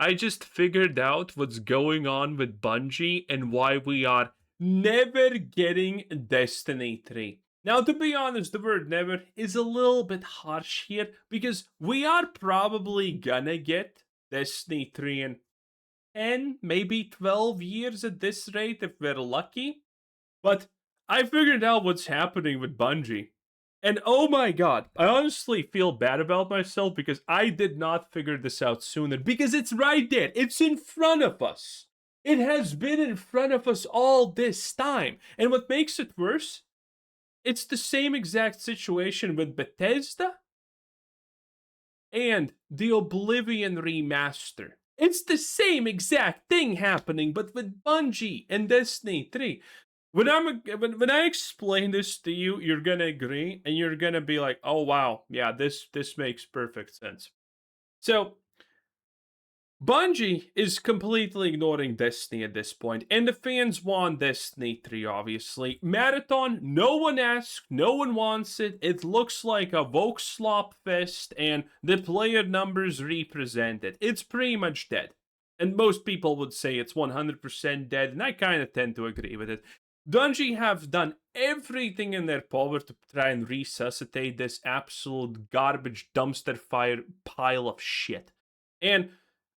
I just figured out what's going on with Bungie and why we are never getting Destiny 3. Now, to be honest, the word never is a little bit harsh here because we are probably gonna get Destiny 3 in 10, maybe 12 years at this rate if we're lucky. But I figured out what's happening with Bungie. And oh my god, I honestly feel bad about myself because I did not figure this out sooner. Because it's right there, it's in front of us. It has been in front of us all this time. And what makes it worse, it's the same exact situation with Bethesda and the Oblivion remaster. It's the same exact thing happening, but with Bungie and Destiny 3. When I explain this to you, you're gonna agree, and you're gonna be like, "Oh wow, yeah, this makes perfect sense." So Bungie is completely ignoring Destiny at this point, and the fans want Destiny 3, obviously. Marathon, no one asks, no one wants it. It looks like a Vogue slop fest, and the player numbers represent it. It's pretty much dead. And most people would say it's 100% dead, and I kind of tend to agree with it. Bungie have done everything in their power to try and resuscitate this absolute garbage dumpster fire pile of shit. And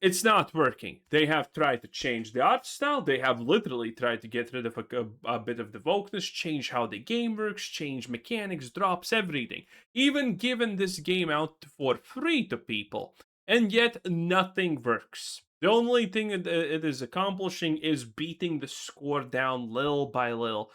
it's not working. They have tried to change the art style. They have literally tried to get rid of a bit of the wokeness, change how the game works, change mechanics, drops, everything. Even given this game out for free to people. And yet, nothing works. The only thing it is accomplishing is beating the score down little by little.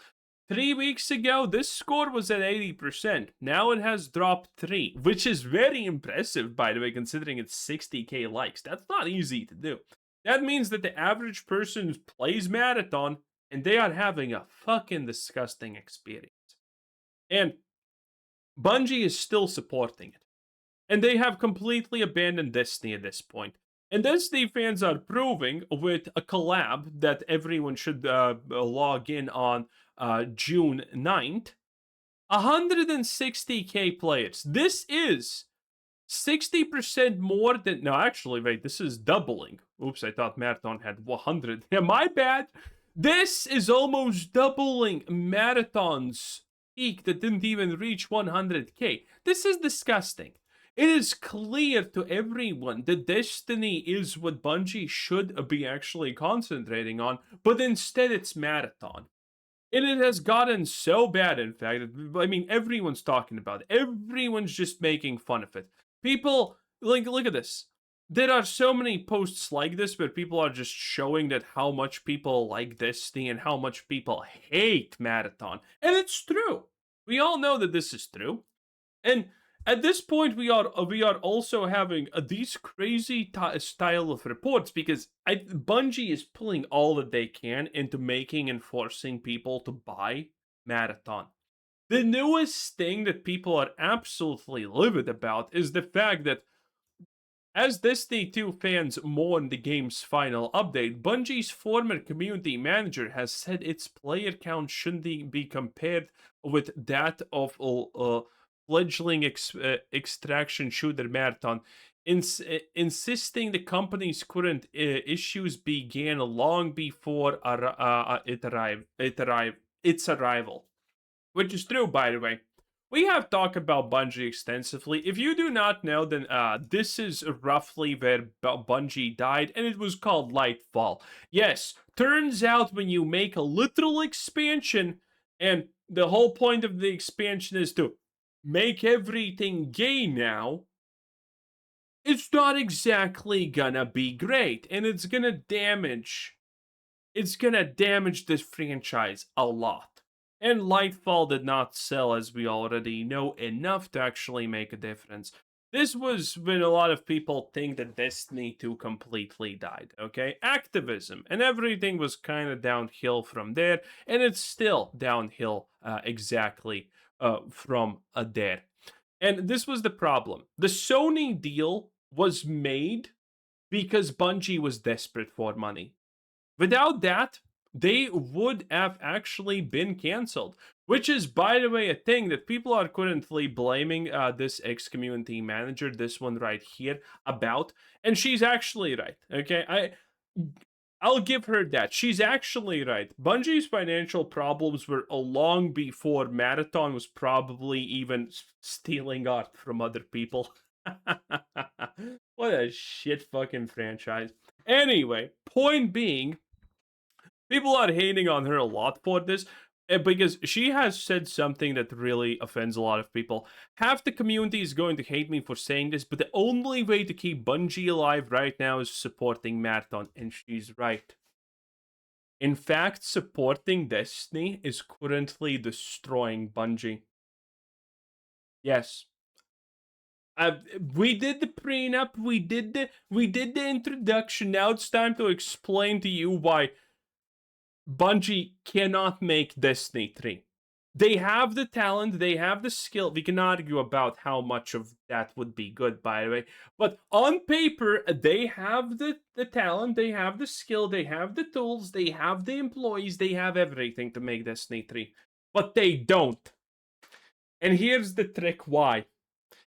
3 weeks ago, this score was at 80%. Now it has dropped 3, which is very impressive, by the way, considering it's 60k likes. That's not easy to do. That means that the average person plays Marathon, and they are having a fucking disgusting experience. And Bungie is still supporting it. And they have completely abandoned Destiny at this point. And Destiny fans are proving with a collab that everyone should log in on June 9th. 160k players. This is 60% more than. No, actually, wait, this is doubling. Oops, I thought Marathon had 100. Yeah, my bad. This is almost doubling Marathon's peak that didn't even reach 100k. This is disgusting. It is clear to everyone that Destiny is what Bungie should be actually concentrating on, but instead it's Marathon. And it has gotten so bad, in fact, I mean, everyone's talking about it. Everyone's just making fun of it. People, like, look at this. There are so many posts like this where people are just showing that how much people like Destiny and how much people hate Marathon. And it's true. We all know that this is true. And at this point, we are also having these crazy style of reports because Bungie is pulling all that they can into making and forcing people to buy Marathon. The newest thing that people are absolutely livid about is the fact that as Destiny 2 fans mourn the game's final update, Bungie's former community manager has said its player count shouldn't be compared with that of fledgling extraction shooter Marathon, insisting the company's current issues began long before its arrival. Which is true, by the way. We have talked about Bungie extensively. If you do not know, then this is roughly where Bungie died, and it was called Lightfall. Yes, turns out when you make a literal expansion, and the whole point of the expansion is to make everything gay now, it's not exactly gonna be great, and it's gonna damage this franchise a lot. And Lightfall did not sell, as we already know, enough to actually make a difference. This was when a lot of people think that Destiny 2 completely died, okay? Activism and everything was kind of downhill from there, and it's still downhill exactly from there. And this was the problem. The Sony deal was made because Bungie was desperate for money. Without that, they would have actually been canceled. Which is, by the way, a thing that people are currently blaming this ex-community manager, this one right here, about. And she's actually right, okay? I'll give her that. She's actually right. Bungie's financial problems were long before Marathon was probably even stealing art from other people. What a shit fucking franchise. Anyway, point being, people are hating on her a lot for this because she has said something that really offends a lot of people. Half the community is going to hate me for saying this, but the only way to keep Bungie alive right now is supporting Marathon, and she's right. In fact, supporting Destiny is currently destroying Bungie. Yes. We did the prenup, we did the introduction. Now it's time to explain to you why Bungie cannot make Destiny 3. They have the talent, they have the skill. We can argue about how much of that would be good, by the way. But on paper, they have the talent, they have the skill, they have the tools, they have the employees, they have everything to make Destiny 3. But they don't. And here's the trick why.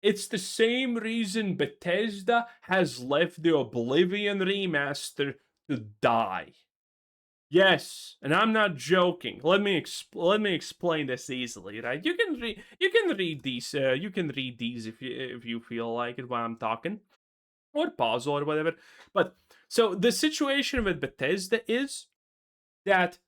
It's the same reason Bethesda has left the Oblivion remaster to die. Yes, and I'm not joking. Let me explain this easily, right? You can read these if you feel like it while I'm talking, or pause or whatever. But so the situation with Bethesda is that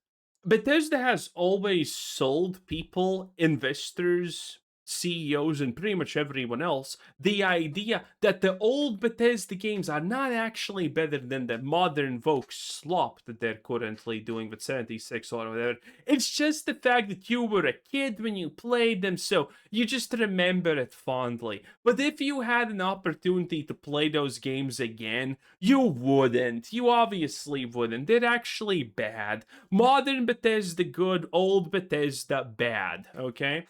Bethesda has always sold people, investors, CEOs, and pretty much everyone else the idea that the old Bethesda games are not actually better than the modern Vogue slop that they're currently doing with 76 or whatever. It's just the fact that you were a kid when you played them, so you just remember it fondly. But if you had an opportunity to play those games again, you wouldn't. You obviously wouldn't. They're actually bad. Modern Bethesda good, old Bethesda bad, okay?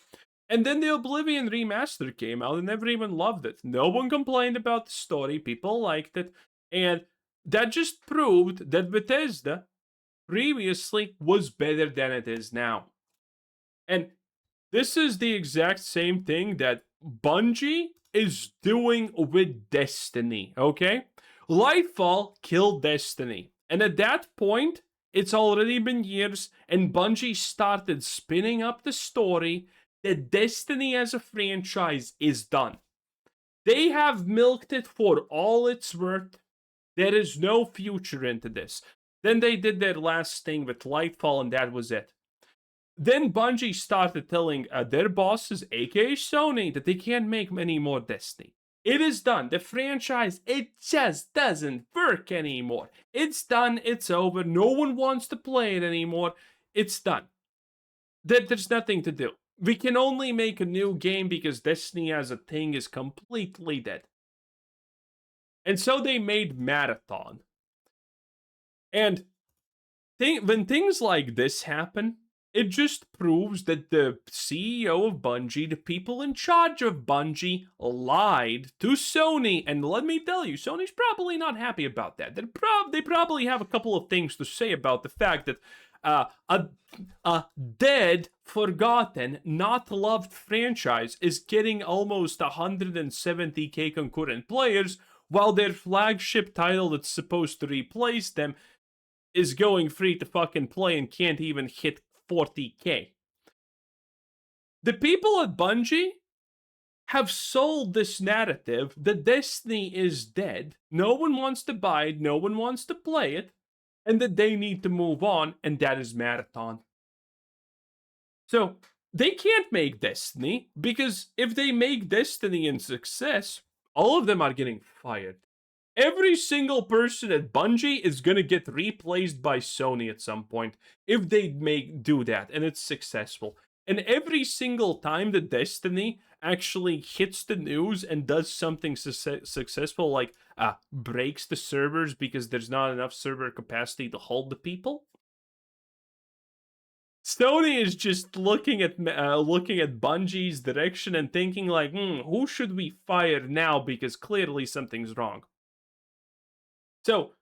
And then the Oblivion remaster came out and everyone loved it. No one complained about the story, people liked it. And that just proved that Bethesda previously was better than it is now. And this is the exact same thing that Bungie is doing with Destiny, okay? Lightfall killed Destiny. And at that point, it's already been years, and Bungie started spinning up the story that Destiny as a franchise is done. They have milked it for all it's worth. There is no future into this. Then they did their last thing with Lightfall, and that was it. Then Bungie started telling their bosses, aka Sony, that they can't make any more Destiny. It is done. The franchise, it just doesn't work anymore. It's done. It's over. No one wants to play it anymore. It's done. There's nothing to do. We can only make a new game because Destiny as a thing is completely dead. And so they made Marathon. And when things like this happen, it just proves that the CEO of Bungie, the people in charge of Bungie, lied to Sony. And let me tell you, Sony's probably not happy about that. They probably have a couple of things to say about the fact that a dead, forgotten, not loved franchise is getting almost 170k concurrent players, while their flagship title that's supposed to replace them is going free to fucking play and can't even hit 40k. The people at Bungie have sold this narrative that Destiny is dead, no one wants to buy it, no one wants to play it, and that they need to move on, and that is Marathon. So, they can't make Destiny, because if they make Destiny in success, all of them are getting fired. Every single person at Bungie is gonna get replaced by Sony at some point, if they do that, and it's successful. And every single time that Destiny actually hits the news and does something successful, like breaks the servers because there's not enough server capacity to hold the people, Sony is just looking at Bungie's direction and thinking like, who should we fire now because clearly something's wrong. So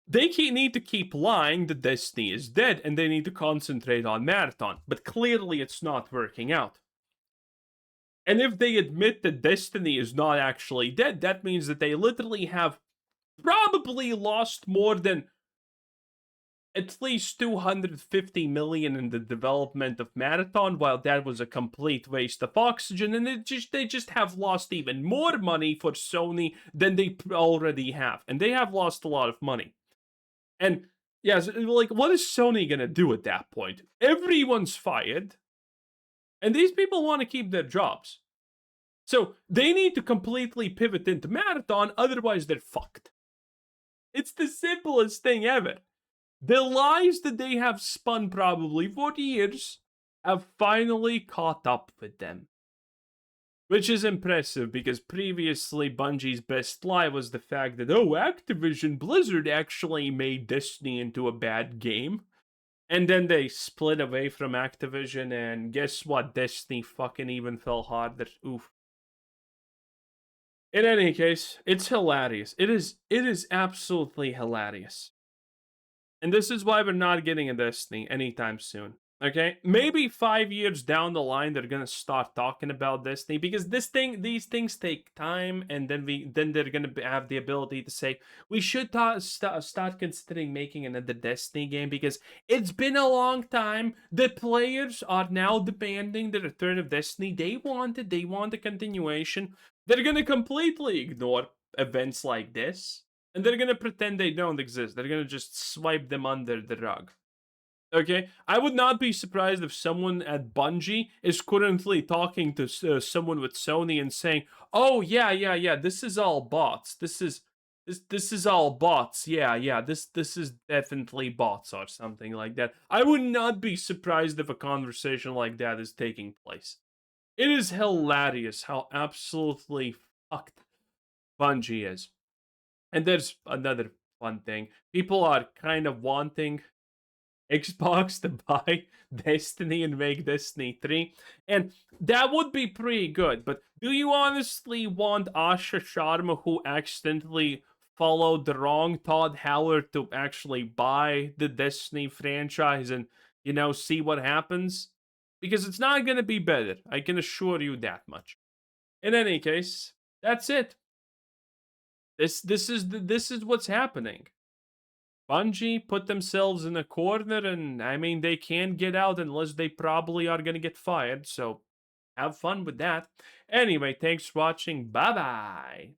they need to keep lying that Destiny is dead and they need to concentrate on Marathon. But clearly it's not working out. And if they admit that Destiny is not actually dead, that means that they literally have probably lost more than at least 250 million in the development of Marathon, while that was a complete waste of oxygen, and they just have lost even more money for Sony than they already have, and they have lost a lot of money. And yeah, like, what is Sony gonna do at that point? Everyone's fired, and these people want to keep their jobs. So they need to completely pivot into Marathon, otherwise they're fucked. It's the simplest thing ever. The lies that they have spun probably for years have finally caught up with them. Which is impressive, because previously Bungie's best lie was the fact that, oh, Activision Blizzard actually made Destiny into a bad game. And then they split away from Activision, and guess what? Destiny fucking even fell harder. Oof. In any case, it's hilarious. It is absolutely hilarious. And this is why we're not getting a Destiny anytime soon. Okay? Maybe 5 years down the line they're gonna start talking about Destiny, because these things take time, and then they're gonna have the ability to say we should start considering making another Destiny game, because it's been a long time. The players are now demanding the return of Destiny. They want a continuation. They're gonna completely ignore events like this. And they're gonna pretend they don't exist. They're gonna just swipe them under the rug. Okay? I would not be surprised if someone at Bungie is currently talking to someone with Sony and saying, "Oh yeah, this is all bots. This is all bots. Yeah, this is definitely bots," or something like that. I would not be surprised if a conversation like that is taking place. It is hilarious how absolutely fucked Bungie is. And there's another fun thing. People are kind of wanting Xbox to buy Destiny and make Destiny 3. And that would be pretty good. But do you honestly want Asha Sharma, who accidentally followed the wrong Todd Howard, to actually buy the Destiny franchise and, see what happens? Because it's not going to be better. I can assure you that much. In any case, that's it. This is what's happening. Bungie put themselves in a corner, and I mean, they can't get out unless they probably are gonna get fired. So have fun with that. Anyway, thanks for watching. Bye bye.